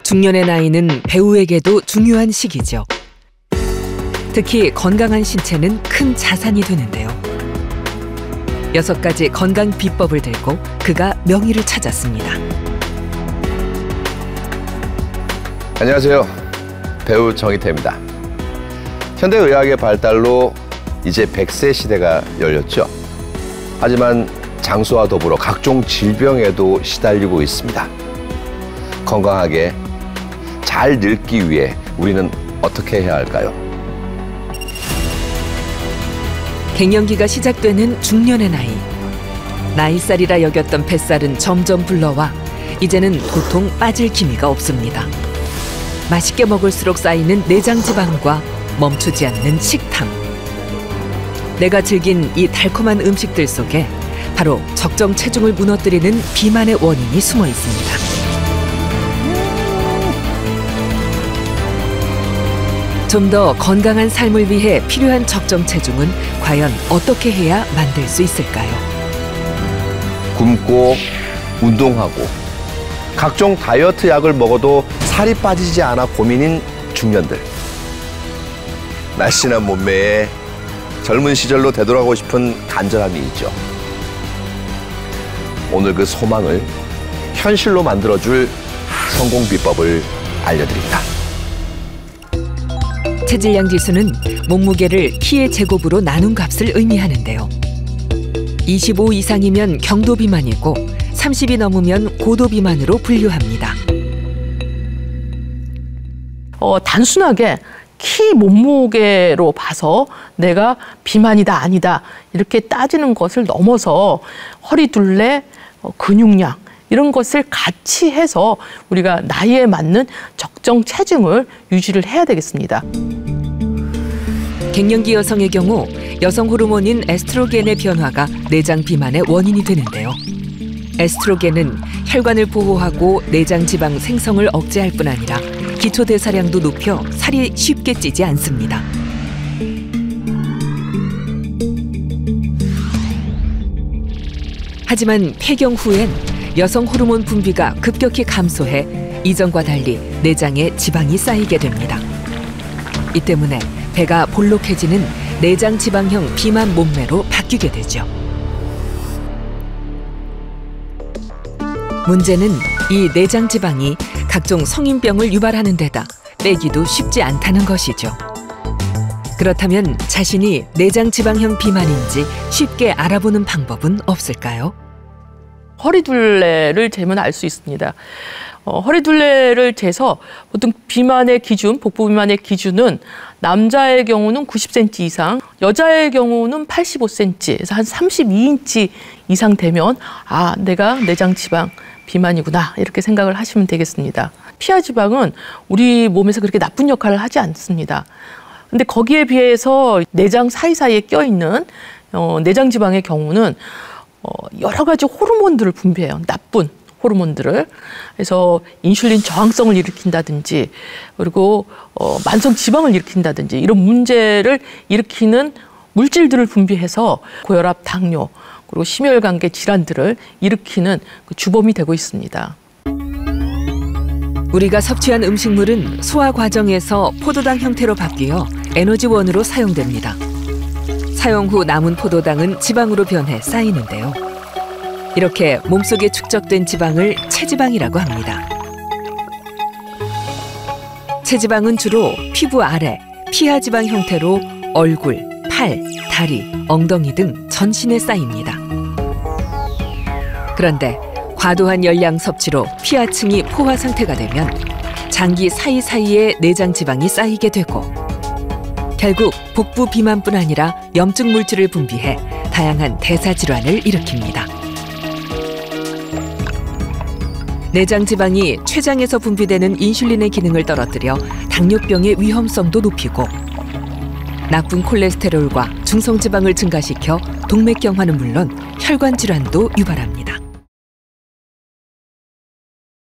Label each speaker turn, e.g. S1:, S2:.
S1: 중년의 나이는 배우에게도 중요한 시기죠. 특히 건강한 신체는 큰 자산이 되는데요. 6가지 건강 비법을 들고 그가 명의를 찾았습니다.
S2: 안녕하세요. 배우 정희태입니다. 현대의학의 발달로 이제 100세 시대가 열렸죠. 하지만 장수와 더불어 각종 질병에도 시달리고 있습니다. 건강하게 잘 늙기 위해 우리는 어떻게 해야 할까요?
S1: 갱년기가 시작되는 중년의 나이. 나이살이라 여겼던 뱃살은 점점 불러와 이제는 도통 빠질 기미가 없습니다. 맛있게 먹을수록 쌓이는 내장 지방과 멈추지 않는 식탐. 내가 즐긴 이 달콤한 음식들 속에 바로 적정 체중을 무너뜨리는 비만의 원인이 숨어 있습니다. 좀 더 건강한 삶을 위해 필요한 적정 체중은 과연 어떻게 해야 만들 수 있을까요?
S2: 굶고 운동하고 각종 다이어트 약을 먹어도 살이 빠지지 않아 고민인 중년들. 날씬한 몸매에 젊은 시절로 되돌아가고 싶은 간절함이 있죠. 오늘 그 소망을 현실로 만들어줄 성공 비법을 알려드립니다.
S1: 체질량 지수는 몸무게를 키의 제곱으로 나눈 값을 의미하는데요. 25 이상이면 경도 비만이고 30이 넘으면 고도 비만으로 분류합니다.
S3: 단순하게 키 몸무게로 봐서 내가 비만이다 아니다 이렇게 따지는 것을 넘어서 허리둘레, 근육량 이런 것을 같이 해서 우리가 나이에 맞는 적정 체중을 유지를 해야 되겠습니다.
S1: 갱년기 여성의 경우 여성 호르몬인 에스트로겐의 변화가 내장 비만의 원인이 되는데요. 에스트로겐은 혈관을 보호하고 내장 지방 생성을 억제할 뿐 아니라 기초 대사량도 높여 살이 쉽게 찌지 않습니다. 하지만 폐경 후엔 여성 호르몬 분비가 급격히 감소해 이전과 달리 내장에 지방이 쌓이게 됩니다. 이 때문에 배가 볼록해지는 내장 지방형 비만 몸매로 바뀌게 되죠. 문제는 이 내장 지방이 각종 성인병을 유발하는 데다 빼기도 쉽지 않다는 것이죠. 그렇다면 자신이 내장 지방형 비만인지 쉽게 알아보는 방법은 없을까요?
S3: 허리둘레를 재면 알 수 있습니다. 허리둘레를 재서 보통 비만의 기준, 복부 비만의 기준은 남자의 경우는 90cm 이상, 여자의 경우는 85cm에서 한 32인치 이상 되면 아, 내가 내장 지방 비만이구나 이렇게 생각을 하시면 되겠습니다. 피하 지방은 우리 몸에서 그렇게 나쁜 역할을 하지 않습니다. 근데 거기에 비해서 내장 사이사이에 껴있는 내장 지방의 경우는 여러 가지 호르몬들을 분비해요. 나쁜 호르몬들을. 그래서 인슐린 저항성을 일으킨다든지 그리고 만성 지방을 일으킨다든지 이런 문제를 일으키는 물질들을 분비해서 고혈압, 당뇨 그리고 심혈관계 질환들을 일으키는 그 주범이 되고 있습니다.
S1: 우리가 섭취한 음식물은 소화 과정에서 포도당 형태로 바뀌어 에너지원으로 사용됩니다. 사용 후 남은 포도당은 지방으로 변해 쌓이는데요. 이렇게 몸속에 축적된 지방을 체지방이라고 합니다. 체지방은 주로 피부 아래, 피하지방 형태로 얼굴, 팔, 다리, 엉덩이 등 전신에 쌓입니다. 그런데 과도한 열량 섭취로 피하층이 포화 상태가 되면 장기 사이사이에 내장 지방이 쌓이게 되고 결국 복부 비만뿐 아니라 염증 물질을 분비해 다양한 대사 질환을 일으킵니다. 내장 지방이 췌장에서 분비되는 인슐린의 기능을 떨어뜨려 당뇨병의 위험성도 높이고 나쁜 콜레스테롤과 중성지방을 증가시켜 동맥경화는 물론 혈관 질환도 유발합니다.